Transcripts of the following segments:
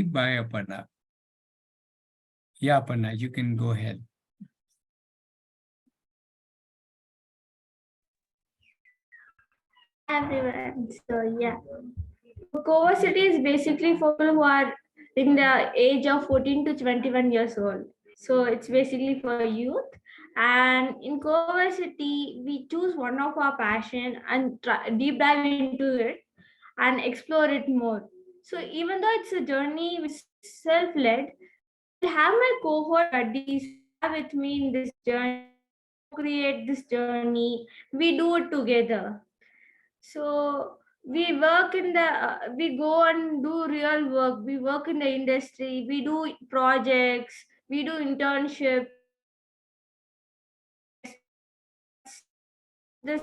by Aparna. Yeah, Aparna, you can go ahead. Everyone. So yeah, Coversity is basically for people who are in the age of 14 to 21 years old. So it's basically for youth. And in Coversity, we choose one of our passion and deep dive into it and explore it more. So even though it's a journey which is self-led, I have my cohort buddies who are with me in this journey, create this journey. We do it together. So we work in the, we go and do real work. We work in the industry. We do projects. We do internships. This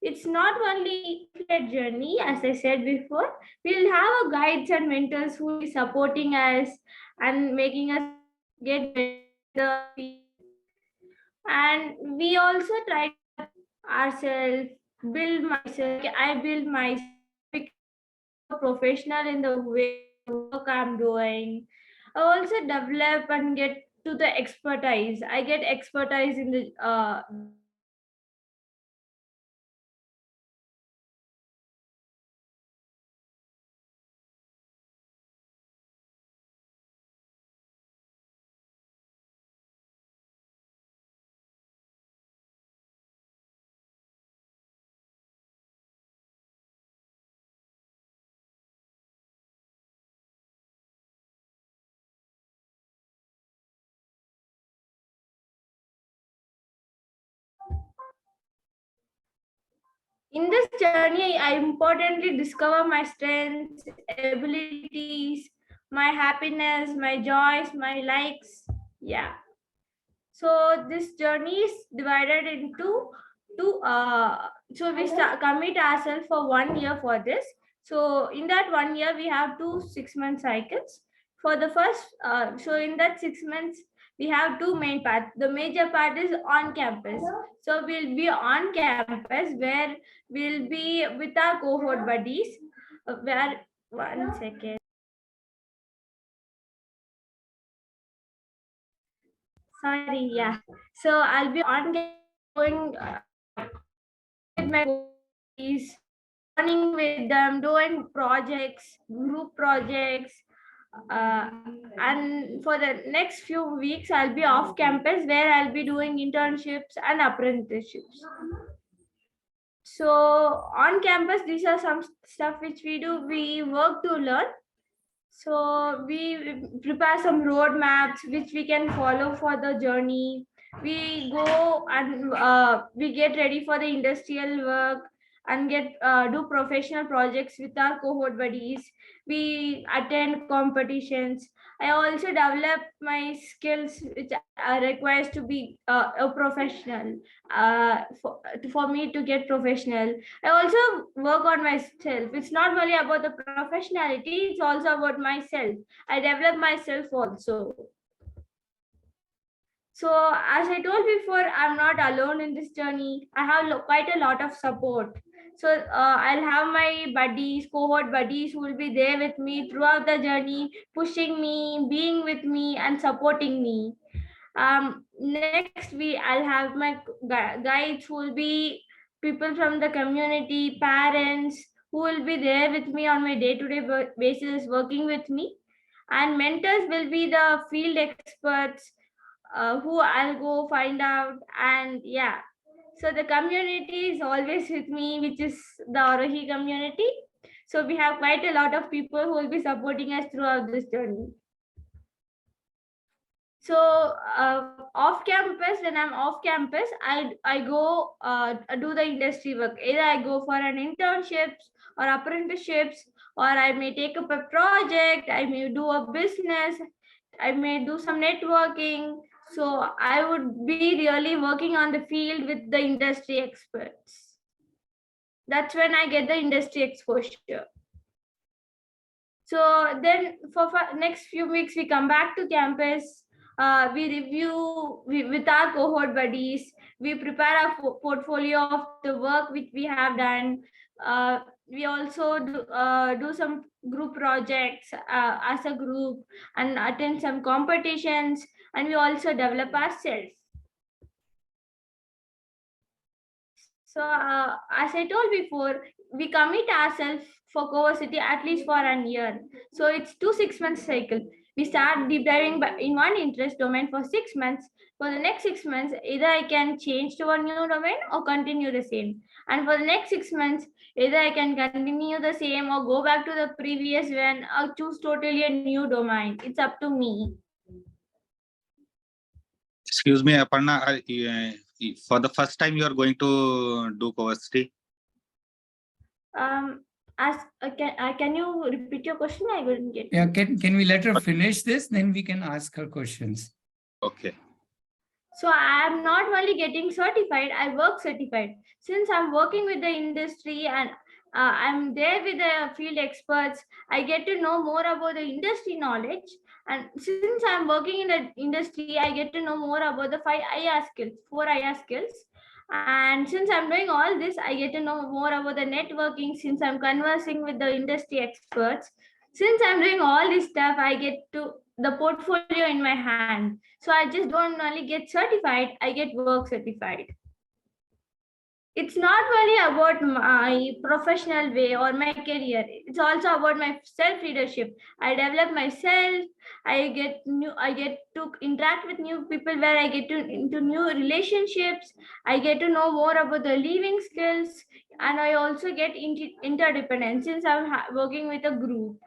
it's not only a journey, as I said before. We'll have a guides and mentors who will be supporting us and making us get better. And we also try ourselves, build myself. I build myself, become a professional in the way work I'm doing. I also develop and get to the expertise. I get expertise in the in this journey, I importantly discover my strengths, abilities, my happiness, my joys, my likes. Yeah. So this journey is divided into two. So we commit ourselves for 1 year for this. So in that 1 year, we have 2 6-month cycles. For the first, so in that 6 months, we have two main parts. The major part is on campus. So we'll be on campus where we'll be with our cohort buddies. Where 1 second. Sorry, yeah. So I'll be on going with my buddies, learning with them, doing projects, group projects. Uh, and for the next few weeks, I'll be off campus where I'll be doing internships and apprenticeships. So on campus, these are some stuff which we do. We work to learn. So we prepare some roadmaps which we can follow for the journey. We go and we get ready for the industrial work and get do professional projects with our cohort buddies. We attend competitions. I also develop my skills which requires to be a professional for me to get professional. I also work on myself. It's not only about the professionality, it's also about myself. I develop myself also. So as I told before, I'm not alone in this journey. I have quite a lot of support. So I'll have my buddies, cohort buddies who will be there with me throughout the journey, pushing me, being with me and supporting me. Next I'll have my guides who will be people from the community, parents who will be there with me on my day-to-day basis, working with me. And mentors will be the field experts who I'll go find out. And yeah, so the community is always with me, which is the Aarohi community. So we have quite a lot of people who will be supporting us throughout this journey. So off campus, when I'm off campus, I go do the industry work. Either I go for an internships or apprenticeships, or I may take up a project, I may do a business, I may do some networking. So I would be really working on the field with the industry experts. That's when I get the industry exposure. So then for next few weeks, we come back to campus. We review with our cohort buddies. We prepare a portfolio of the work which we have done. we also do some group projects as a group and attend some competitions, and we also develop ourselves. So as I told before, we commit ourselves for Coversity at least for a year. So it's 2 6 months cycle. We start deep diving in one interest domain for 6 months. For the next 6 months, either I can change to a new domain or continue the same. And for the next 6 months, either I can continue the same or go back to the previous one or choose totally a new domain. It's up to me. Excuse me, Aparna, for the first time you are going to do Coversity? Can you repeat your question? I couldn't get. Yeah, can we let her finish this? Then we can ask her questions. Okay. So I am not only getting certified, I work certified. Since I'm working with the industry and I'm there with the field experts, I get to know more about the industry knowledge. And since I'm working in the industry, I get to know more about the 4 IR skills. And since I'm doing all this, I get to know more about the networking since I'm conversing with the industry experts. Since I'm doing all this stuff, I get to the portfolio in my hand. So I just don't only get certified, I get work certified. It's not only about my professional way or my career. It's also about my self-leadership. I develop myself. I get to interact with new people where I get to into new relationships. I get to know more about the living skills, and I also get interdependence since I'm working with a group.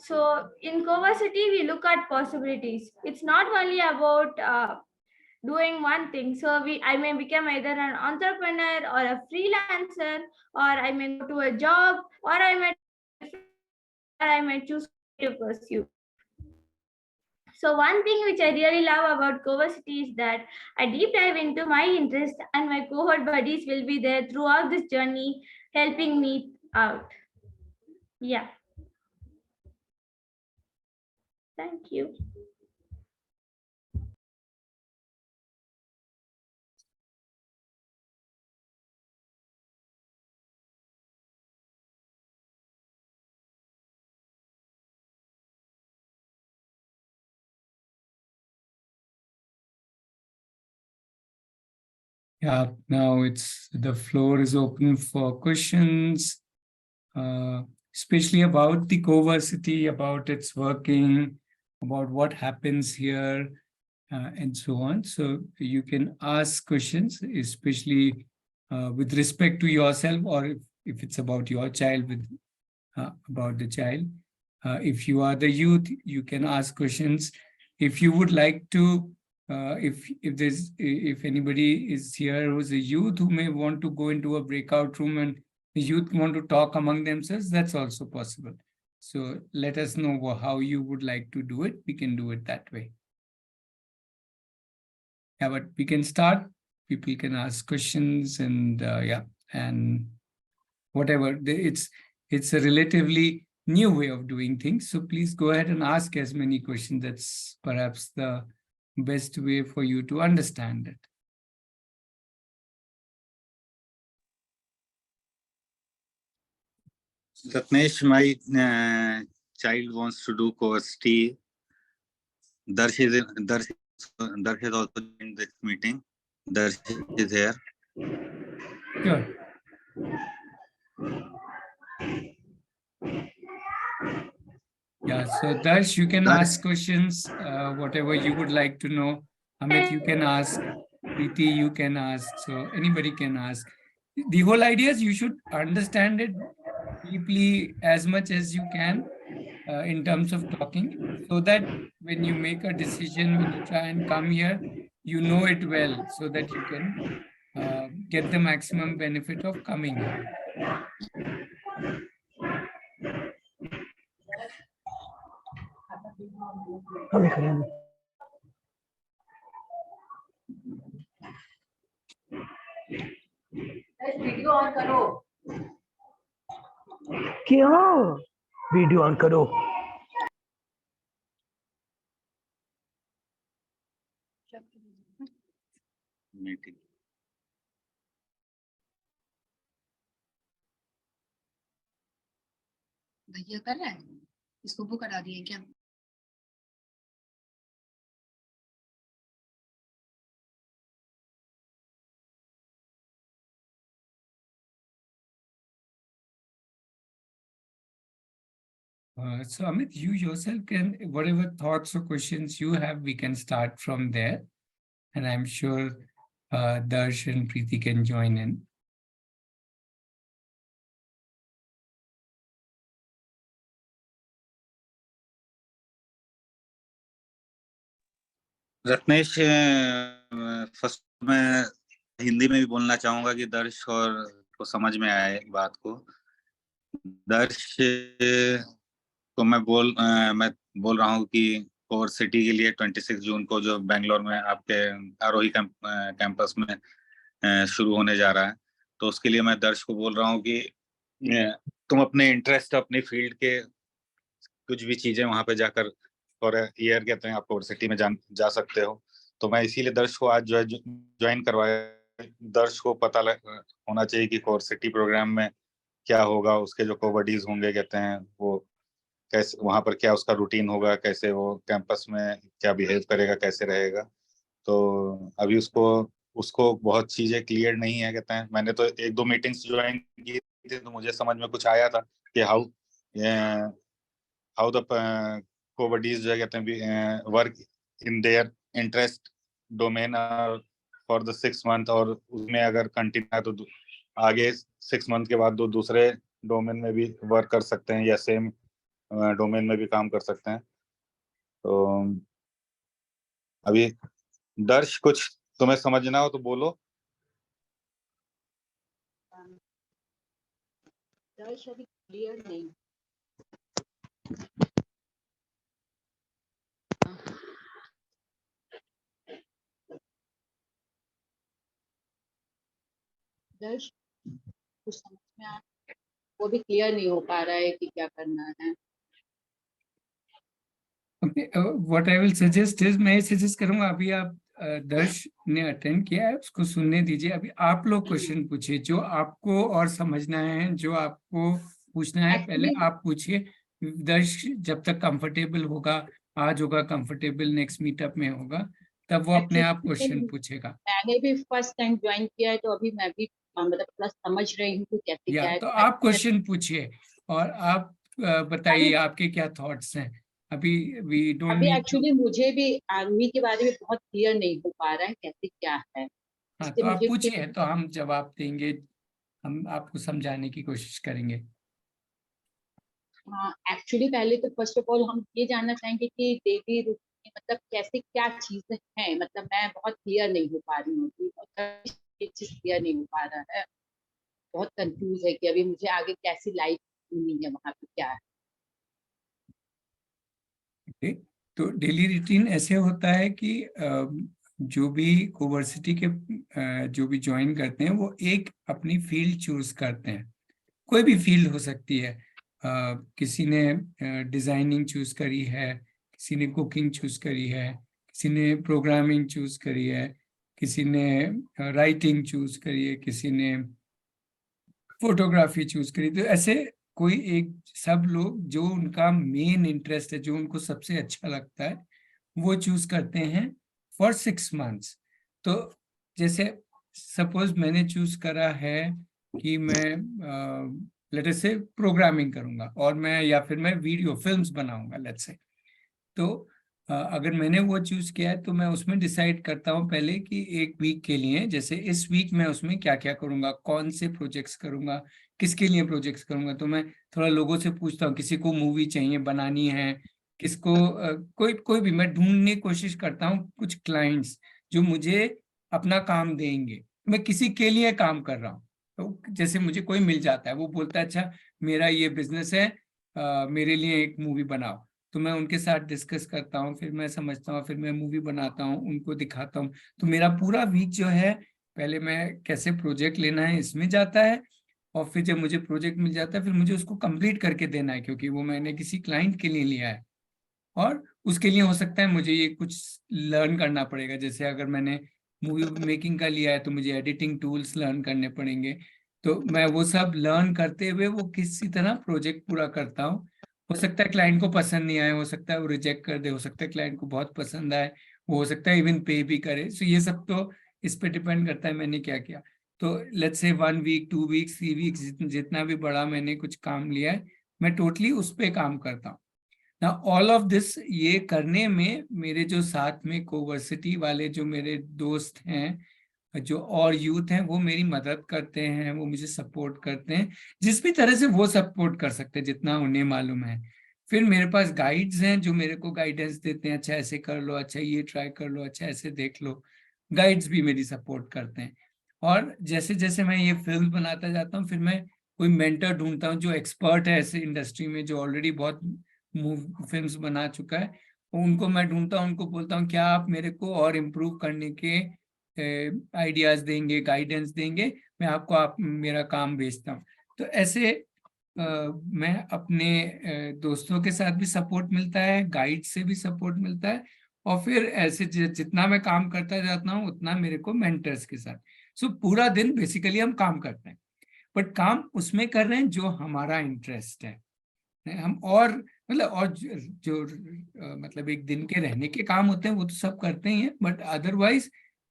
So in Coversity, we look at possibilities. It's not only about doing one thing. So I may become either an entrepreneur or a freelancer, or I may go to a job, or I may choose to pursue. So one thing which I really love about Coversity is that I deep dive into my interest, and my cohort buddies will be there throughout this journey, helping me out. Yeah. Thank you. Yeah, now the floor is open for questions, especially about the Coversity, about its working, about what happens here, and so on. So you can ask questions, especially with respect to yourself, or if it's about your child, about the child. If you are the youth, you can ask questions. If you would like to, if anybody is here who's a youth who may want to go into a breakout room and the youth want to talk among themselves, that's also possible. So let us know how you would like to do it. We can do it that way. Yeah, but we can start. People can ask questions and yeah, and whatever. It's a relatively new way of doing things. So please go ahead and ask as many questions. That's perhaps the best way for you to understand it. Ratnesh, my child wants to do Coversity. Darsh is also in this meeting. Darsh is here. Sure. Yeah, so Darsh, you can ask questions, whatever you would like to know. Amit, you can ask. Preeti, you can ask. So anybody can ask. The whole idea is you should understand it deeply as much as you can in terms of talking, so that when you make a decision, when you try and come here, you know it well, so that you can get the maximum benefit of coming here. Video on करो क्या video on करो Meeting. भैया कर रहा है, इसको वो करा दिए क्या? So Amit, you yourself can, whatever thoughts or questions you have, we can start from there. And I'm sure Darsh and Preeti can join in. Ratnesh, first मैं हिंदी में भी बोलना चाहूंगा कि दर्श और को समझ में आए बात को। दर्श को मैं बोल रहा हूँ कि कोवर्सिटी के लिए 26 जून को जो बेंगलोर में आपके आरोही कैंपस में शुरू होने जा रहा है, तो उसके लिए मैं दर्श को बोल रहा हूँ कि तुम अपने इंटरेस्ट, अपनी फील्ड के कुछ भी चीजें वहां पे जाकर फॉर ईयर कहते हैं आप कोवर्सिटी में जा सकते हो। तो मैं इसीलिए दर्श को आज जो है ज्वाइन करवाया। दर्श को पता होना चाहिए कि कोवर्सिटी प्रोग्राम में क्या होगा, उसके जो कोवर्डीज होंगे कहते हैं वो कैसे, वहां पर क्या उसका रूटीन होगा, कैसे वो कैंपस में क्या बिहेव करेगा, कैसे रहेगा। तो अभी उसको उसको बहुत चीजें क्लियर नहीं है कहते हैं। मैंने तो 1-2 मीटिंग्स ज्वाइन की थी, तो मुझे समझ में कुछ आया था कि हाउ द कोवर्डीज जो है कहते हैं work in their interest domain for the 6 month, और उसमें अगर कंटिन्यू है तो आगे 6 मंथ के बाद दूसरे डोमेन में भी वर्क कर सकते हैं या सेम डोमेन में भी काम कर सकते हैं। तो अभी दर्श कुछ तुम्हें समझना हो तो बोलो। दर्श अभी क्लियर नहीं। दर्श कुछ समझ में आ, वो भी क्लियर नहीं हो पा रहा है कि क्या करना है। Okay, what I will suggest is, मैं सजेस्ट करूंगा अभी आप दर्श ने अटेंड किया है उसको सुनने दीजिए। अभी आप लोग क्वेश्चन पूछिए जो आपको और समझना है, जो आपको पूछना है पहले आप पूछिए। दर्श जब तक कंफर्टेबल होगा, आज होगा कंफर्टेबल, नेक्स्ट मीटअप में होगा, तब वो अपने आप क्वेश्चन पूछेगा। मैंने भी फर्स्ट टाइम ज्वाइन किया है, तो अभी मैं भी मतलब प्लस समझ रही हूँ कैसे क्या है। तो आप क्वेश्चन पूछिए और आप बताइए आपके क्या थॉट्स हैं। अभी वी डोंट अभी नीड एक्चुअली मुझे भी आरोही के बारे में बहुत क्लियर नहीं हो पा रहा है कैसे क्या है। हाँ, तो आप पूछिए तो हम जवाब देंगे, हम आपको समझाने की कोशिश करेंगे। हाँ, एक्चुअली पहले तो फर्स्ट ऑफ ऑल हम ये जानना चाहेंगे कि डेली रूटीन मतलब कैसे क्या चीजें हैं। मतलब मैं बहुत क्लियर नहीं हो पा रही हूँ, चीज क्लियर नहीं हो पा रहा है। बहुत कंफ्यूज है कि अभी मुझे आगे कैसी लाइफ जीनी है, वहां पे क्या है। तो डेली रूटीन ऐसे होता है कि जो भी कोवर्सिटी के जो भी ज्वाइन करते हैं वो एक अपनी फील्ड चूज करते हैं। कोई भी फील्ड हो सकती है। किसी ने डिजाइनिंग चूज करी है, किसी ने कुकिंग चूज करी है, किसी ने प्रोग्रामिंग चूज करी है, किसी ने राइटिंग चूज करी है, किसी ने फोटोग्राफी चूज करी। तो ऐसे कोई एक, सब लोग जो उनका मेन इंटरेस्ट है, जो उनको सबसे अच्छा लगता है, वो चूज करते हैं फॉर 6 मंथ्स। तो जैसे सपोज मैंने चूज करा है कि मैं लेट अस से प्रोग्रामिंग करूंगा और मैं, या फिर मैं वीडियो फिल्म्स बनाऊंगा लेट्स से। तो अगर मैंने वो चूज किया है तो मैं उसमें डिसाइड करता हूँ पहले कि एक वीक के लिए, जैसे इस वीक मैं उसमें क्या क्या करूंगा, कौन से प्रोजेक्ट्स करूंगा, किसके लिए प्रोजेक्ट्स करूंगा। तो मैं थोड़ा लोगों से पूछता हूँ, किसी को मूवी चाहिए बनानी है, किसको कोई भी मैं ढूंढने की कोशिश करता हूँ कुछ क्लाइंट्स जो मुझे अपना काम देंगे। मैं किसी के लिए काम कर रहा हूँ। तो जैसे मुझे कोई मिल जाता है, वो बोलता है अच्छा मेरा ये बिजनेस है, मेरे लिए एक मूवी बनाओ। तो मैं उनके साथ डिस्कस करता हूँ, फिर मैं समझता हूँ, फिर मैं मूवी बनाता हूँ, उनको दिखाता हूँ। तो मेरा पूरा वीक जो है, पहले मैं कैसे प्रोजेक्ट लेना है इसमें जाता है, और फिर जब मुझे प्रोजेक्ट मिल जाता है फिर मुझे उसको कंप्लीट करके देना है, क्योंकि वो मैंने किसी क्लाइंट के लिए लिया है। और उसके लिए हो सकता है मुझे ये कुछ लर्न करना पड़ेगा। जैसे अगर मैंने मूवी मेकिंग का लिया है तो मुझे एडिटिंग टूल्स लर्न करने पड़ेंगे। तो मैं वो सब लर्न करते हुए वो किसी तरह प्रोजेक्ट पूरा करता हूँ। हो सकता है क्लाइंट को पसंद नहीं आए, हो सकता है वो रिजेक्ट कर दे, हो सकता है क्लाइंट को बहुत पसंद आए, वो हो सकता है इवन पे भी करे। सो ये सब तो इस पे डिपेंड करता है मैंने क्या किया। तो let's say 1 week 2 week 3 weeks जितना भी बड़ा मैंने कुछ काम लिया है, मैं टोटली उस पे काम करता हूँ ना। ऑल ऑफ दिस ये करने में मेरे जो साथ में कोवर्सिटी वाले जो मेरे दोस्त हैं, जो और यूथ हैं, वो मेरी मदद करते हैं, वो मुझे सपोर्ट करते हैं जिस भी तरह से वो सपोर्ट कर सकते हैं जितना उन्हें मालूम है। फिर मेरे पास गाइड्स हैं जो मेरे को गाइडेंस देते हैं, अच्छा ऐसे कर लो, अच्छा ये ट्राई कर लो, अच्छा ऐसे देख लो। गाइड्स भी मेरी सपोर्ट करते हैं। और जैसे जैसे मैं ये फिल्म बनाता जाता हूँ, फिर मैं कोई मेंटर ढूंढता हूँ जो एक्सपर्ट है ऐसे इंडस्ट्री में, जो ऑलरेडी बहुत फिल्म्स बना चुका है। उनको मैं ढूंढता हूँ, उनको बोलता हूँ क्या आप मेरे को और इम्प्रूव करने के आइडियाज देंगे, गाइडेंस देंगे, मैं आपको मेरा काम भेजता हूँ। तो ऐसे मैं अपने दोस्तों के साथ भी सपोर्ट मिलता है, गाइड से भी सपोर्ट मिलता है, और फिर ऐसे जितना मैं काम करता जाता हूँ उतना मेरे को मेंटर्स के साथ। सो पूरा दिन बेसिकली हम काम करते हैं, बट काम उसमें कर रहे हैं जो हमारा इंटरेस्ट है। हम और मतलब और मतलब एक दिन के रहने के काम होते हैं वो तो सब करते ही हैं, बट अदरवाइज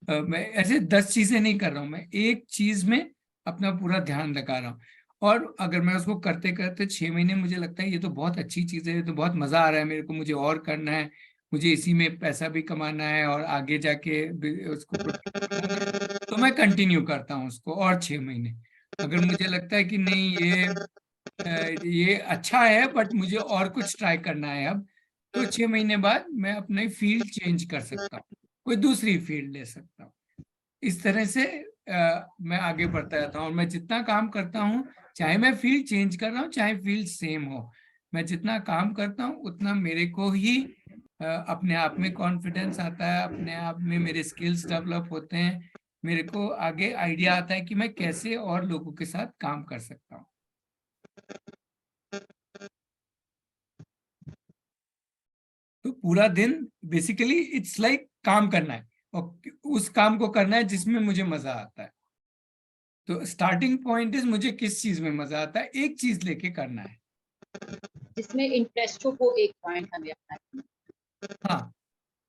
मैं ऐसे 10 चीजें नहीं कर रहा हूँ, मैं एक चीज में अपना पूरा ध्यान लगा रहा हूँ। और अगर मैं उसको करते करते 6 महीने मुझे लगता है ये तो बहुत अच्छी चीज है, ये तो बहुत मजा आ रहा है मेरे को, मुझे और करना है, मुझे इसी में पैसा भी कमाना है और आगे जाके उसको तो मैं कंटिन्यू करता हूँ उसको और 6 महीने। अगर मुझे लगता है कि नहीं ये अच्छा है बट मुझे और कुछ ट्राई करना है अब, तो 6 महीने बाद मैं अपने फील्ड चेंज कर सकता हूँ, कोई दूसरी फील्ड ले सकता हूँ। इस तरह से मैं आगे बढ़ता रहता हूँ। और मैं जितना काम करता हूँ, चाहे मैं फील्ड चेंज कर रहा हूँ चाहे फील्ड सेम हो, मैं जितना काम करता हूँ उतना मेरे को ही अपने आप में कॉन्फिडेंस आता है, अपने आप में मेरे स्किल्स डेवलप होते हैं, मेरे को आगे आइडिया आता है कि मैं कैसे और लोगों के साथ काम कर सकता हूँ। तो पूरा दिन बेसिकली इट्स लाइक काम करना है, और उस काम को करना है जिसमें मुझे मजा आता है। तो स्टार्टिंग पॉइंट इज मुझे किस चीज में मजा आता है, एक चीज लेके करना है जिसमें इंटरेस्ट हो वो एक पॉइंट हमें अपना। हाँ,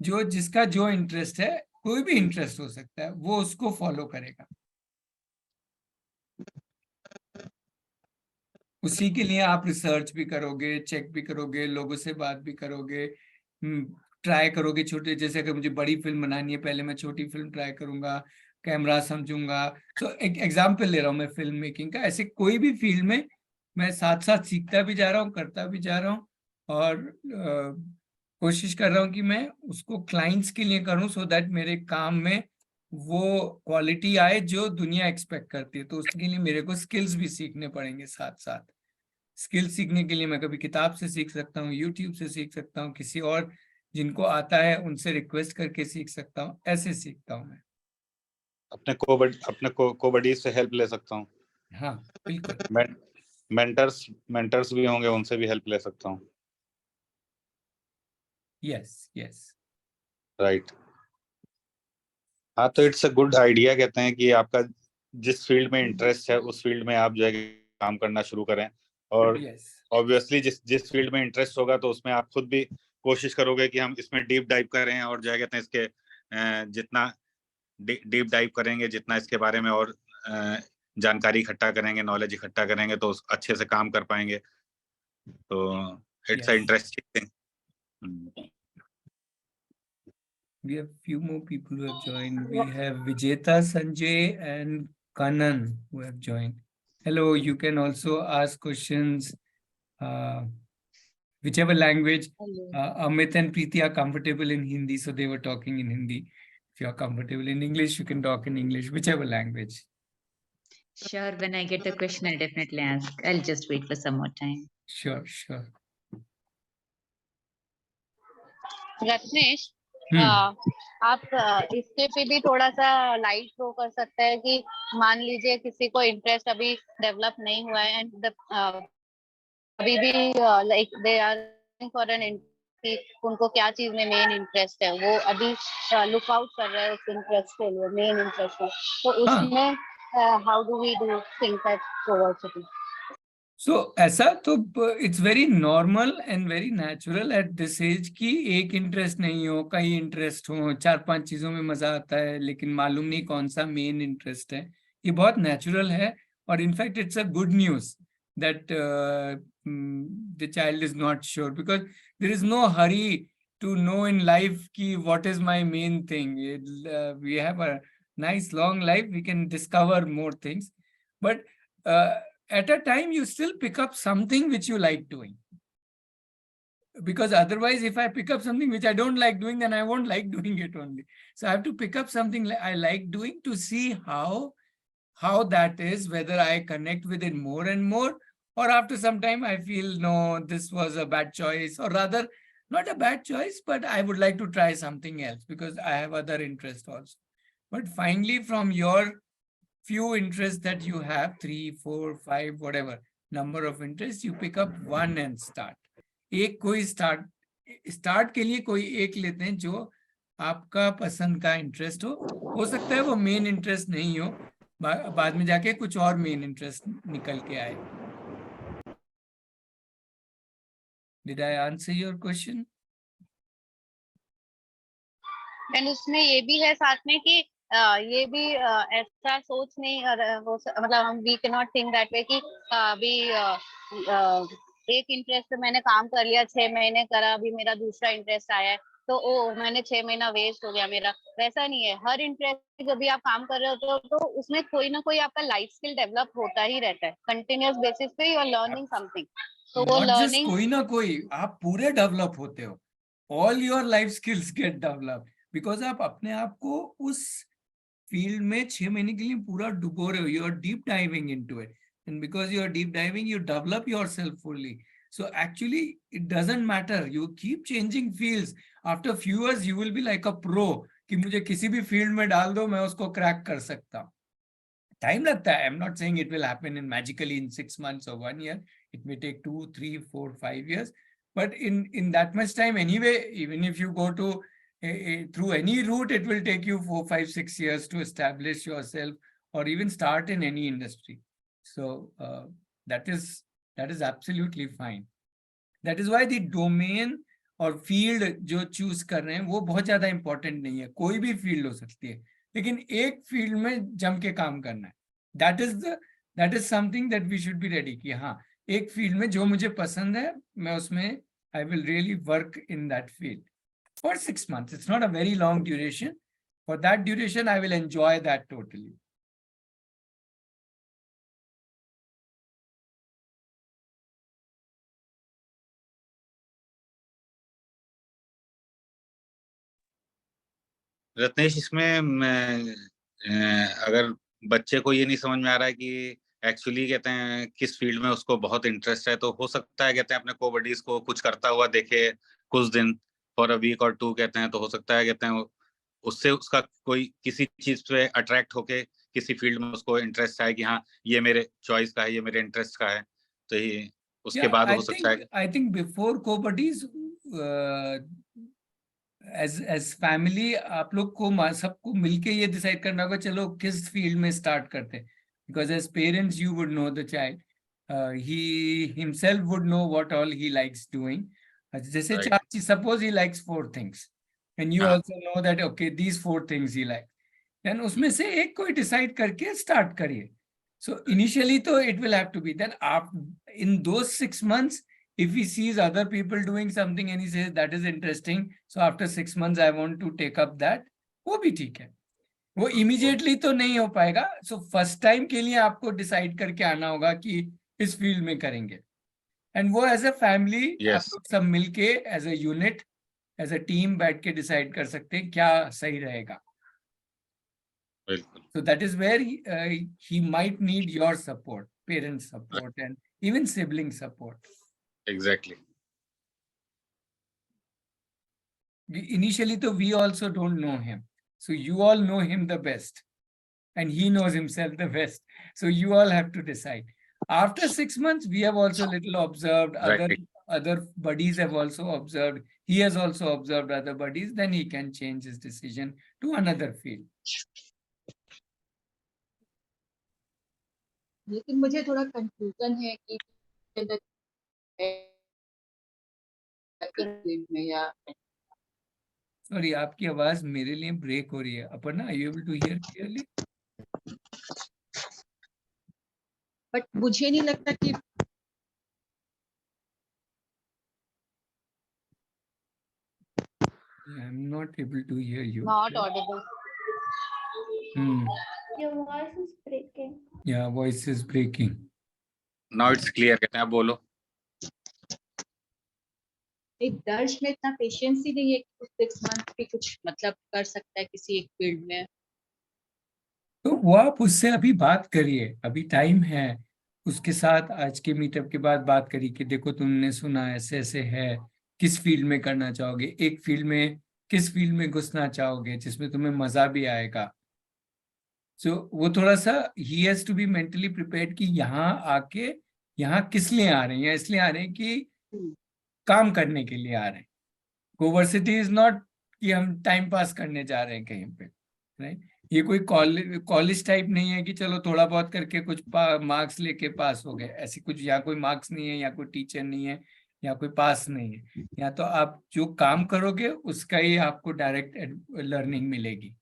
जो जिसका जो इंटरेस्ट है, कोई भी इंटरेस्ट हो सकता है, वो उसको फॉलो करेगा। उसी के लिए आप रिसर्च भी करोगे, चेक भी करोगे, लोगों से बात भी करोगे, ट्राई करोगे छोटे, जैसे अगर मुझे बड़ी फिल्म बनानी है पहले मैं छोटी फिल्म ट्राई करूंगा, कैमरा समझूंगा। तो एक एग्जांपल ले रहा हूँ मैं फिल्म मेकिंग का, ऐसे कोई भी फील्ड में मैं साथ साथ सीखता भी जा रहा हूँ, करता भी जा रहा हूँ, और कोशिश कर रहा हूँ कि मैं उसको क्लाइंट्स के लिए करूँ, सो दैट मेरे काम में वो क्वालिटी आए जो दुनिया एक्सपेक्ट करती है। तो उसके लिए मेरे को स्किल्स भी सीखने पड़ेंगे साथ साथ। स्किल सीखने के लिए मैं कभी किताब से सीख सकता हूँ, यूट्यूब से सीख सकता हूँ, किसी और जिनको आता है उनसे रिक्वेस्ट करके सीख सकता हूँ, ऐसे सीखता हूँ मैं। अपने कोबडीज से हेल्प ले सकता हूँ। हाँ बिल्कुल। मेंटर्स भी होंगे, उनसे भी हेल्प ले सकता हूँ। Yes yes. राइट। हाँ, तो इट्स अ गुड आइडिया। कहते हैं कि आपका जिस फील्ड में इंटरेस्ट है उस फील्ड में आप जो है काम करना शुरू करें, और यस ऑब्वियसली जिस फील्ड में इंटरेस्ट होगा तो उसमें आप खुद भी कोशिश करोगे कि हम इसमें डीप डाइव करें, और जो है कहते हैं इसके जितना डीप डाइव करेंगे, जितना इसके बारे में और जानकारी इकट्ठा करेंगे, नॉलेज इकट्ठा करेंगे, तो अच्छे से काम कर पाएंगे। तो it's a yes. Interesting thing. We have few more people who have joined. We have Vijeta, Sanjay, and Kanan who have joined. Hello, you can also ask questions, whichever language. Amit and Preeti are comfortable in Hindi, so they were talking in Hindi. If you are comfortable in English, you can talk in English, whichever language. Sure, when I get the question, I'll definitely ask. I'll just wait for some more time. Sure, sure. Ratnesh, आप इसके पे भी थोड़ा सा light throw कर सकते हैं कि मान लीजिए किसी को इंटरेस्ट अभी डेवलप नहीं हुआ है, एंड अभी भी like they are foreign, उनको क्या चीज में मेन इंटरेस्ट है, वो अभी लुक आउट कर रहे हैं उस इंटरेस्ट के लिए, मेन इंटरेस्ट है, तो उसमें how do we do things at Coversity? So ऐसा तो it's very normal and very natural at this age कि एक इंटरेस्ट नहीं हो, कई इंटरेस्ट हो, 4-5 चीजों में मजा आता है लेकिन मालूम नहीं कौन सा मेन इंटरेस्ट है. ये बहुत नेचुरल है और in fact it's a good news that the child is not sure, because there is no hurry to know in life ki what is my main thing. We have a nice long life, we can discover more things, but at a time you still pick up something which you like doing, because otherwise if I pick up something which I don't like doing, then I won't like doing it only. So I have to pick up something I like doing to see how that is, whether I connect with it more and more, or after some time I feel, no, this was a bad choice, or rather not a bad choice, but I would like to try something else because I have other interests also. But finally, from your few interests that you have, 3, 4, 5, whatever number of interests, you pick up one and start. एक कोई start के लिए कोई एक लेते हैं जो आपका पसंद का इंटरेस्ट हो सकता है वो मेन इंटरेस्ट नहीं हो, बाद में जाके कुछ और मेन इंटरेस्ट निकल के आए. Did I answer your question? And उसमें ये भी है साथ में कि ये भी ऐसा सोच नहीं मतलब हम we can not think that way कि अभी एक इंटरेस्ट मैंने काम कर लिया 6 महीने करा, अभी मेरा दूसरा इंटरेस्ट आया है तो ओ मैंने 6 महीना वेस्ट हो गया मेरा. वैसा नहीं है. हर इंटरेस्ट जब भी आप काम कर रहे हो तो उसमें कोई ना कोई आपका लाइफ स्किल डेवलप होता ही रहता है. कंटिन्यूअस बेसिस पे यू आर लर्निंग समथिंग. तो वो लर्निंग कोई ना कोई आप पूरे डेवलप होते हो. All your life skills get develop because आप अपने आप को उस फील्ड में 6 महीने के लिए पूरा डुबो रहे हो. You are deep diving into it, and because you are deep diving, you develop yourself fully. So actually it doesn't matter, you keep changing fields. After few years you will be like a pro कि मुझे किसी भी field में डाल दो मैं उसको crack कर सकता हूँ. टाइम लगता है. I'm not saying it will happen in magically in 6 months or 1 year. It may take 2, 3, 4, 5 years, but in that much time anyway, even if you go to through any route, it will take you 4, 5, 6 years to establish yourself or even start in any industry. So that is absolutely fine. That is why the domain और field जो choose कर रहे हैं वो बहुत ज्यादा important नहीं है. कोई भी फील्ड हो सकती है लेकिन एक फील्ड में जम के काम करना है. that is something that we should be ready कि हाँ एक फील्ड में जो मुझे पसंद है मैं उसमें I will really work in that field for 6 months. It's not a very long duration. For that duration I will enjoy that totally. Ratnesh, इसमें अगर बच्चे को ये नहीं समझ में आ रहा है कि एक्चुअली कहते हैं किस फील्ड में उसको बहुत इंटरेस्ट है, तो हो सकता है कहते हैं अपने को बडीज को कुछ करता हुआ देखे कुछ दिन फॉर अ वीक और 2 कहते हैं, तो हो सकता है कहते हैं उससे उसका कोई किसी चीज पे अट्रैक्ट होके किसी फील्ड में उसको इंटरेस्ट आए कि हाँ ये मेरे चॉइस का है, ये मेरे इंटरेस्ट का है, तो ये उसके बाद हो सकता है. I think before co-buddies as family आप लोग को सबको मिलके ये डिसाइड करना होगा चलो किस फील्ड में स्टार्ट करते हैं. Because as parents you would know the child, he himself would know what all he likes doing. जैसे suppose he likes 4 things and you also know that okay these 4 things he likes, then उसमें से एक कोई decide करके start करिए. So initially तो it will have to be then in those 6 months if he sees other people doing something and he says that is interesting, so after 6 months I want to take up that, वो भी ठीक है. वो immediately तो नहीं हो पाएगा. So first time के लिए आपको decide करके आना होगा कि इस field में करेंगे. And वो as a family आप लोग सब मिलके as a unit, as a team बैठ के decide कर सकते हैं क्या सही रहेगा. So that is where he might need your support, parent support, and even sibling support. Exactly. Initially, though, we also don't know him. So you all know him the best. And he knows himself the best. So you all have to decide. After 6 months, we have also little observed, other buddies have also observed. He has also observed other buddies. Then he can change his decision to another field. लेकिन मुझे थोड़ा confusion है कि field में या sorry, आपकी आवाज मेरे लिए ब्रेक हो रही है। Aparna, are you able to hear clearly? But मुझे नहीं लगता कि I am not able to hear you. Not audible. Your voice is breaking. या voice is breaking. Now it's clear, कहते हैं, आप बोलो। एक दर्श में इतना पेशेंस ही नहीं है कि 6 मंथ भी कुछ मतलब कर सकता है किसी एक फील्ड में। तो वो आप उससे अभी बात करिए, अभी टाइम है। उसके साथ आज के मीटअप के बाद बात करिए कि देखो तुमने सुना ऐसे ऐसे है, किस फील्ड में करना चाहोगे, एक फील्ड में किस फील्ड में घुसना चाहोगे जिसमें तुम्हें मजा भी आएगा। सो वो थोड़ा सा ही has to be mentally prepared कि यहाँ आके यहाँ किस लिए आ रहे हैं। इसलिए आ रहे हैं कि काम करने के लिए आ रहे हैं। कोवर्सिटी इज नॉट कि हम टाइम पास करने जा रहे हैं कहीं पे, राइट। ये कोई कॉलेज टाइप नहीं है कि चलो थोड़ा बहुत करके कुछ मार्क्स लेके पास हो गए। ऐसी कुछ यहाँ कोई मार्क्स नहीं है, या कोई टीचर नहीं है, या कोई पास नहीं है। या तो आप जो काम करोगे उसका ही आपको डायरेक्ट लर्निंग मिलेगी।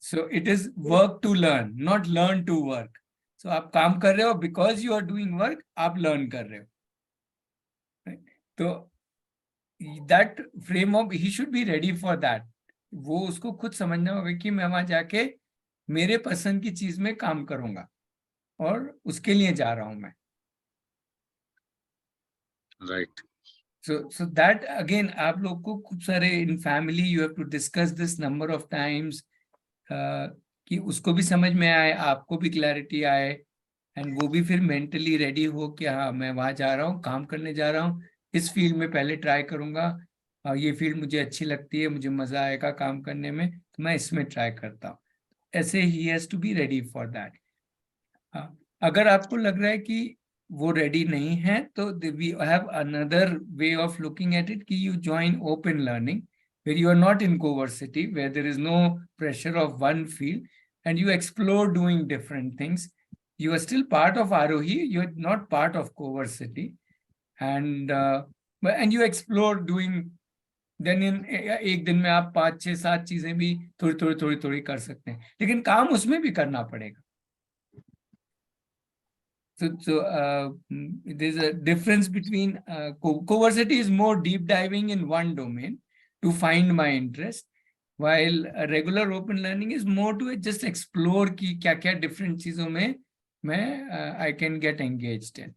So it is work to learn, not learn to work. So आप काम कर रहे हो because you are doing work, आप लर्न कर रहे हो, right? तो that frame of he should be ready for that. वो उसको खुद समझना होगा कि मैं वहां जाके मेरे पसंद की चीज में काम करूंगा और उसके लिए जा रहा हूं मैं। राइट। So that again, आप लोग को खूब सारे in family you have to discuss this number of times, कि उसको भी समझ में आए, आपको भी क्लैरिटी आए, एंड वो भी फिर मेंटली रेडी हो कि हाँ मैं वहां जा रहा हूँ, काम करने जा रहा हूँ, इस फील्ड में पहले ट्राई करूंगा, ये फील्ड मुझे अच्छी लगती है, मुझे मजा आएगा काम करने में, तो मैं इसमें ट्राई करता हूँ। ऐसे ही has to be ready for that. अगर आपको लग रहा है कि वो रेडी नहीं है तो we have another way of looking at it कि you join open learning where you are not in coversity, where there is no pressure of one field, and you explore doing different things. You are still part of Aarohi, you are not part of coversity, and you explore doing. Then in एक दिन में आप 5, 6, 7 चीजें भी थोड़ी कर सकते हैं, लेकिन काम उसमें भी करना पड़ेगा। So there's a difference between coversity is more deep diving in one domain to find my interest, while regular open learning is more to just explore कि क्या different चीजों में मैं I can get engaged in.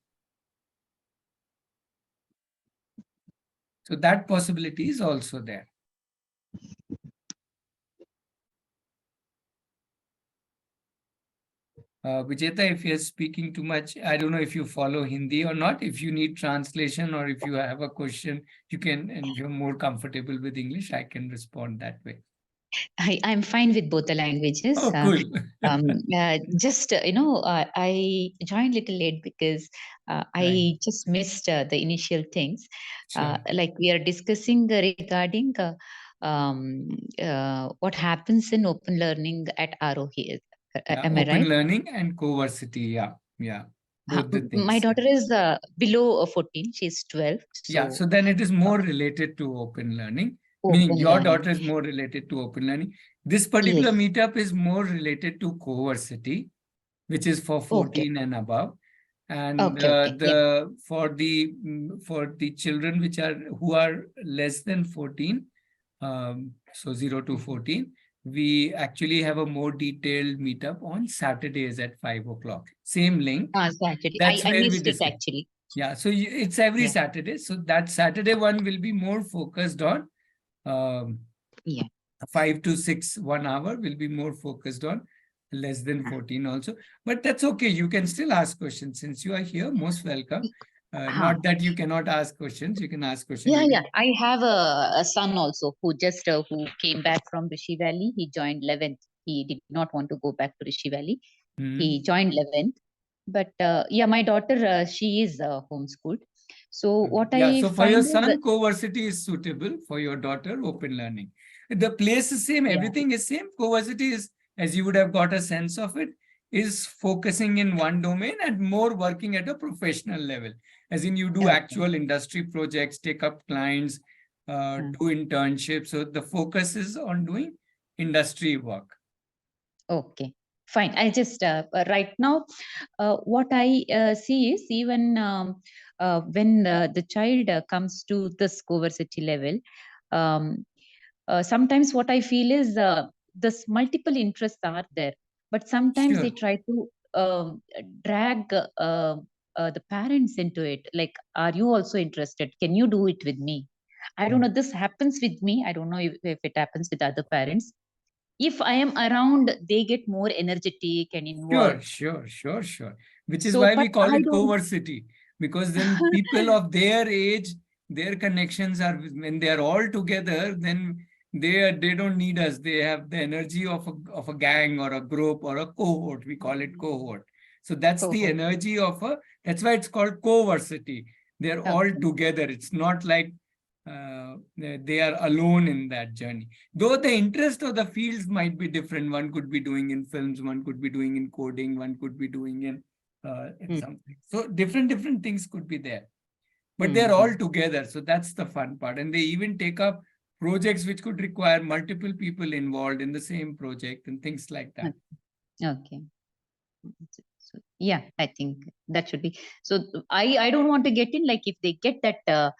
So that possibility is also there. Vijeta, if you're speaking too much, I don't know if you follow Hindi or not. If you need translation or if you have a question, you can, and if you're more comfortable with English, I can respond that way. I'm fine with both the languages. Oh, cool. Just, I joined a little late because Right. I just missed the initial things. Sure. Like we are discussing regarding what happens in open learning at Aarohi. Am I Open right? learning and coversity, yeah. Both the things. My daughter is below 14. She's 12. So then it is more related to open learning. Meaning your daughter is more related to open learning. This particular meetup is more related to coversity, which is for 14 and above. And for the children who are less than 14, so 0 to 14, we actually have a more detailed meetup on Saturdays at 5 o'clock. Same link. Saturday. That's I where missed we it actually. Yeah, so it's every Saturday. So that Saturday one will be more focused on 5 to 6, 1 hour will be more focused on less than 14 also. But that's okay. You can still ask questions. Since you are here, most welcome. Not that you cannot ask questions. You can ask questions. Yeah. I have a son also who just who came back from Rishi Valley. He joined 11th. He did not want to go back to Rishi Valley. He joined 11th. But my daughter, she is homeschooled. So what I so for your son, coversity is suitable. For your daughter, open learning. The place is same. Everything is same. Coversity is, as you would have got a sense of it, is focusing in one domain and more working at a professional level. As in, you do actual industry projects, take up clients, do internships. So the focus is on doing industry work. Okay, fine. I just right now, what I see is even when the child comes to this Coversity level, sometimes what I feel is this multiple interests are there, but sometimes they try to drag the parents into it. Like, are you also interested? Can you do it with me? I don't know. This happens with me. I don't know if it happens with other parents. If I am around, they get more energetic and involved. Sure. Which is So, why but we call I it don't. coversity, because then people of their age, their connections are, when they are all together, then they don't need us. They have the energy of a gang or a group or a cohort. We call it cohort. So that's the Cohort. energy of that's why it's called coversity. They're all together. It's not like they are alone in that journey. Though the interest of the fields might be different. One could be doing in films, one could be doing in coding, one could be doing in something. So different things could be there. But they're all together. So that's the fun part. And they even take up projects which could require multiple people involved in the same project and things like that. Okay. So, yeah, I think that should be. So I don't want to get in, like, if they get that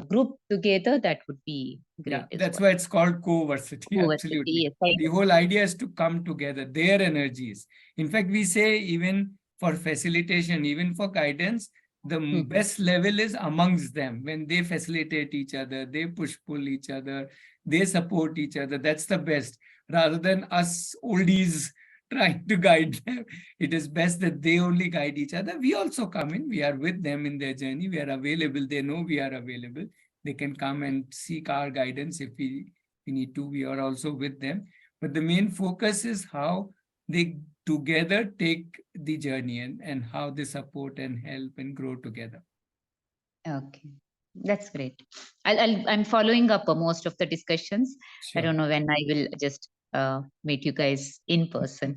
group together, that would be great. Yeah, that's why it's called coversity. Absolutely. Yes, The whole idea is to come together, their energies. In fact, we say even for facilitation, even for guidance, the best level is amongst them. When they facilitate each other, they push-pull each other, they support each other. That's the best. Rather than us oldies trying to guide them, it is best that they only guide each other. We also come in. We are with them in their journey. We are available. They know we are available. They can come and seek our guidance if we need to. We are also with them. But the main focus is how they together take the journey and how they support and help and grow together. Okay, that's great. I'm following up most of the discussions. Sure. I don't know when I will just meet you guys in person.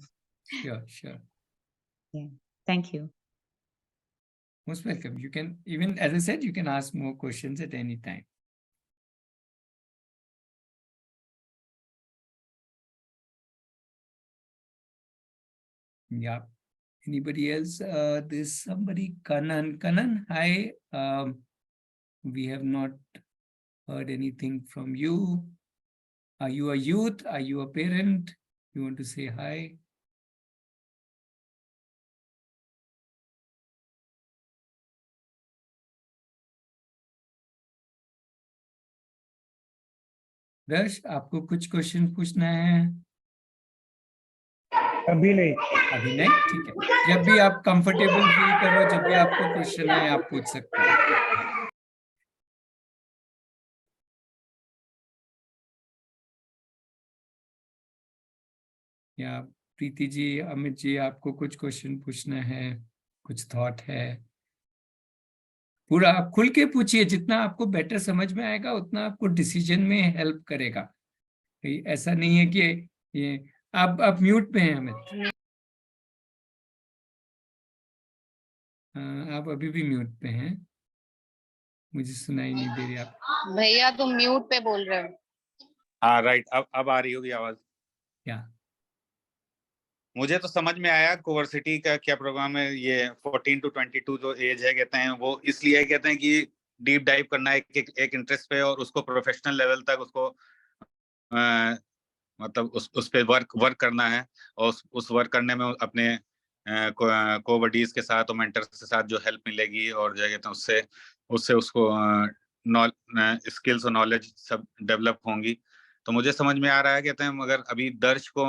Sure. Yeah, thank you. Most welcome. You can, even as I said, you can ask more questions at any time. Yeah. Anybody else? There's somebody, Kanan, hi. We have not heard anything from you. Are you a youth? Are you a parent? You want to say hi? दर्श, आपको कुछ question पूछना है? अभी नहीं। अभी नहीं, ठीक है। जब भी आप कंफर्टेबल फील करो, जब भी आपको क्वेश्चन है, आप पूछ सकते हो। या प्रीति जी, अमित जी, आपको कुछ क्वेश्चन पूछना है, कुछ थॉट है? पूरा आप खुल के पूछिए, जितना आपको बेटर समझ में आएगा उतना आपको डिसीजन में हेल्प करेगा। ऐसा नहीं है कि ये आप म्यूट पे हैं अमित, आप अभी भी म्यूट पे हैं, मुझे सुनाई नहीं दे रही आप। भैया तुम म्यूट पे बोल रहे हो। हाँ राइट, अब आ रही होगी आवाज। क्या मुझे तो समझ में आया कोवर्सिटी का क्या प्रोग्राम है। ये 14 to 22 जो एज है, कहते हैं वो इसलिए कहते हैं कि डीप डाइव करना है एक इंटरेस्ट पे और उसको प्रोफेशनल लेवल तक उसको मतलब उस पे वर्क करना है और उस वर्क करने में अपने कोवर्डीज के साथ और मेंटर्स के साथ जो हेल्प मिलेगी और जो कहते हैं उससे उसको स्किल्स और नॉलेज सब डेवलप होंगी। तो मुझे समझ में आ रहा है, कहते हैं मगर अभी दर्श को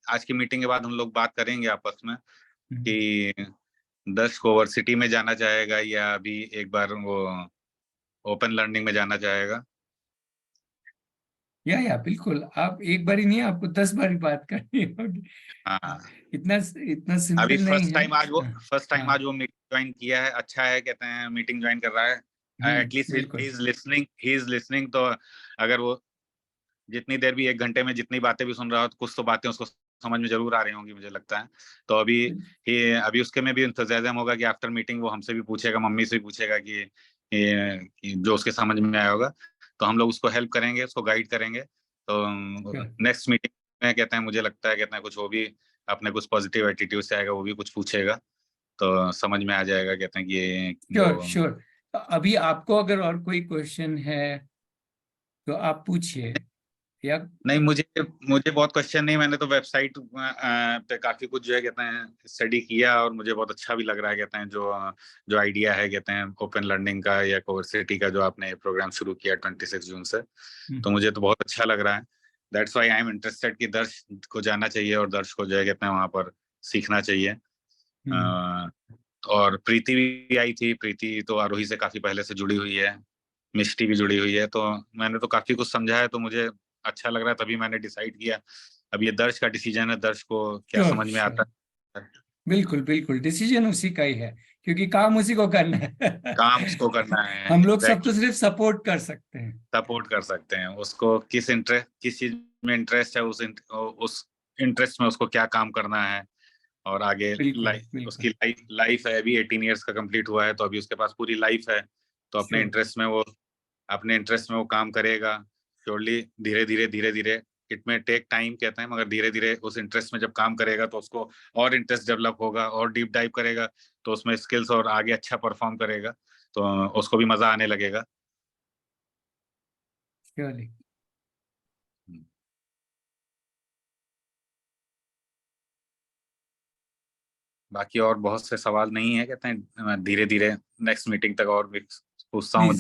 आज की मीटिंग के बाद हम लोग बात करेंगे आपस में कि दर्श कोवर्सिटी में जाना चाहेगा या अभी एक बार वो ओपन लर्निंग में जाना चाहेगा। या बिल्कुल, आप एक बार ही नहीं, आपको 10 बार बात करनी होगी। हाँ, इतना सिंपल अभी नहीं है। फर्स्ट टाइम आज वो मीटिंग ज्वाइन किया है। अच्छा है, कहते हैं मीटिंग ज्वाइन कर रहा है। At least he is listening. तो अगर वो जितनी देर भी 1 घंटे में जितनी बातें भी सुन रहा हो, कुछ तो बातें उसको समझ में जरूर आ रही होंगी मुझे लगता है। तो अभी उसके में भी इंतजाम होगा कि आफ्टर मीटिंग वो हमसे भी पूछेगा, मम्मी से भी पूछेगा कि जो उसके समझ में आया होगा, तो हम लोग उसको हेल्प करेंगे, उसको गाइड करेंगे। तो नेक्स्ट मीटिंग में कहते हैं, मुझे लगता है कहते हैं कुछ वो भी अपने कुछ पॉजिटिव एटीट्यूड से आएगा, वो भी कुछ पूछेगा, तो समझ में आ जाएगा कहते हैं कि श्योर। अभी आपको अगर और कोई क्वेश्चन है तो आप पूछिए। या नहीं, मुझे बहुत क्वेश्चन नहीं, मैंने तो वेबसाइट पे काफी कुछ जो है कहते हैं स्टडी किया, और मुझे बहुत अच्छा भी लग रहा है कहते हैं जो आइडिया है कहते हैं ओपन लर्निंग का या कोवर्सिटी का, जो आपने प्रोग्राम शुरू किया 26 जून से, तो मुझे तो बहुत अच्छा लग रहा है। That's why I am interested कि दर्श को जाना चाहिए और दर्श को जो है कहते हैं वहां पर सीखना चाहिए। और प्रीति भी आई थी, प्रीति तो आरोही से काफी पहले से जुड़ी हुई है, मिष्टी भी जुड़ी हुई है, तो मैंने तो काफी कुछ समझा है, तो मुझे अच्छा लग रहा है, तभी मैंने डिसाइड किया। अब ये दर्श का डिसीजन है, दर्श को क्या समझ में आता है। बिल्कुल बिल्कुल, डिसीजन उसी का ही है, क्योंकि काम उसी को करना है। काम उसको करना है। हम लोग सब तो सिर्फ सपोर्ट कर सकते हैं, उसको किस चीज में इंटरेस्ट है, उस इंटरेस्ट में उसको क्या काम करना है, और आगे उसकी लाइफ है, अभी 18 इयर्स का कंप्लीट हुआ है, तो अभी उसके पास पूरी लाइफ है, तो अपने इंटरेस्ट में वो काम करेगा। श्योरली धीरे धीरे इट में टेक टाइम कहते हैं, मगर धीरे धीरे उस इंटरेस्ट में जब काम करेगा तो उसको और इंटरेस्ट डेवलप होगा, और डीप डाइव करेगा तो उसमें स्किल्स और आगे अच्छा परफॉर्म करेगा, तो उसको भी मजा आने लगेगा। श्योरली। बाकी और बहुत से सवाल नहीं है कहते हैं, धीरे धीरे नेक्स्ट मीटिंग तक और भी पूछता हूँ।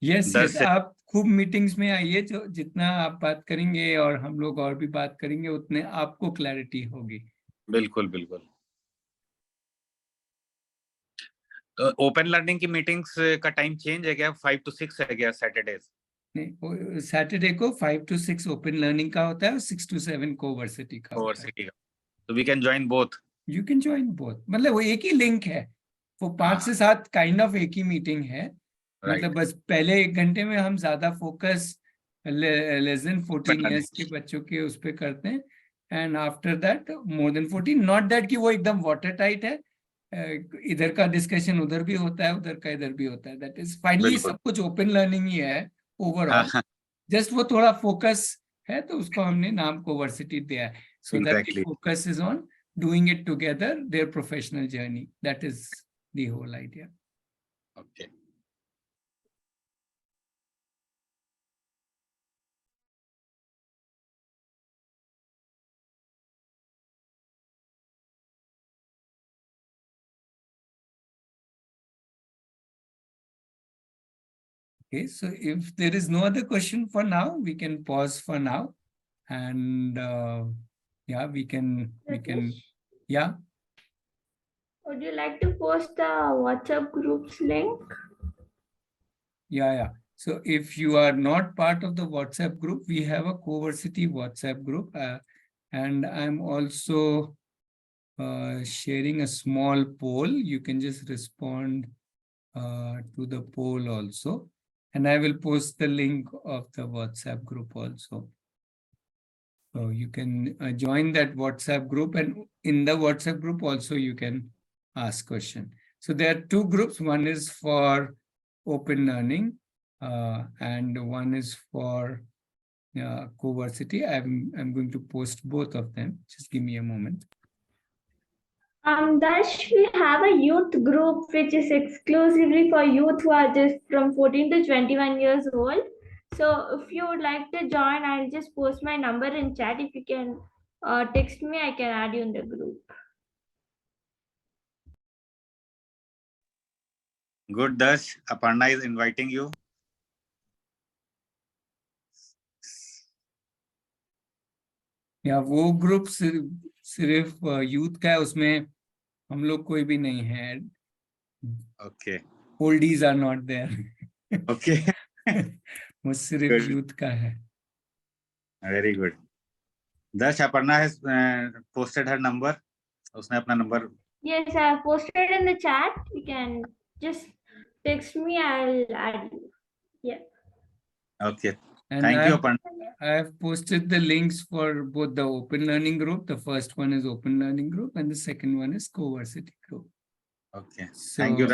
यस, आप खूब मीटिंग्स में आइए, जो जितना आप बात करेंगे और हम लोग और भी बात करेंगे, उतने आपको क्लैरिटी होगी। बिल्कुल बिल्कुल। तो ओपन लर्निंग की मीटिंग्स का टाइम चेंज है क्या? 5 to 6 है क्या सैटरडेज? नहीं, सैटरडे को 5 to 6 ओपन लर्निंग का होता है और 6 to 7 कोवर्सिटी का होता है। तो we can join both. You can join both, मतलब वो एक ही लिंक है, वो 5 से 7 काइंड ऑफ एक ही मीटिंग है। मतलब बस पहले 1 घंटे में हम ज्यादा फोकस लेस देन 14 इयर्स के बच्चों के उस पर करते हैं, and after that more than 14। Not that कि वो एकदम वाटर टाइट है, इधर का डिस्कशन उधर भी होता है, उधर का इधर भी होता है। दैट इज फाइनली सब कुछ ओपन लर्निंग ही है ओवरऑल, जस्ट वो थोड़ा फोकस है, तो उसको हमने नाम कोवर्सिटी दिया है, so that the focus is on doing it together, their professional journey. That is the whole idea. Okay. Okay, so if there is no other question for now, we can pause for now, and yeah, we can, yeah. Would you like to post the WhatsApp group's link? Yeah. So if you are not part of the WhatsApp group, we have a Coversity WhatsApp group, and I'm also sharing a small poll. You can just respond to the poll also, and I will post the link of the WhatsApp group also. So you can join that WhatsApp group, and in the WhatsApp group also you can ask question. So there are 2 groups. One is for open learning, and one is for Coversity. I'm going to post both of them. Just give me a moment. Dash, we have a youth group which is exclusively for youth who are just from 14 to 21 years old. So if you would like to join, I'll just post my number in chat. If you can text me, I can add you in the group. Good, Dash. Aparna is inviting you. या वो group सिर्फ youth का है, उसमें हम लोग कोई भी नहीं है। Okay, oldies are not there. Okay, वो सिर्फ यूथ का है। Very good. Darsh, Aparna has posted her number, उसने अपना नंबर। Yes, I have posted in the chat. You can just text me, I'll add you. Yeah. Okay, And Thank you, Aparna. I've posted the links for both the Open Learning group. The first one is Open Learning group and the second one is Coversity group. Okay. So, Thank you.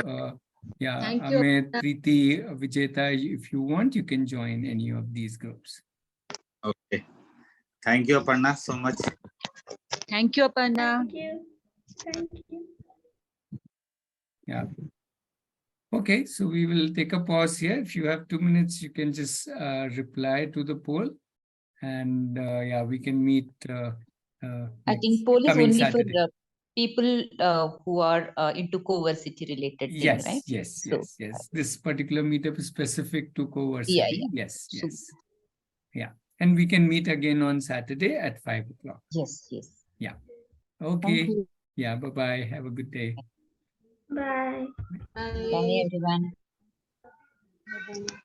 yeah, Thank you. Amit, Preeti, Vijeta, if you want, you can join any of these groups. Okay. Thank you, Aparna, so much. Thank you, Aparna. Thank you. Thank you. Yeah. Okay, so we will take a pause here. If you have 2 minutes, you can just reply to the poll. And yeah, we can meet. I think poll is coming only Saturday. for people who are into Coversity related thing, Yes, right? yes, So, yes, yes. This particular meetup is specific to Coversity. Yeah. Yes, So- yes. Yeah. And we can meet again on Saturday at 5 o'clock. Yes, yes. Yeah. Thank Okay. you. Yeah, bye-bye. Have a good day. Bye. Bye, everyone. Bye.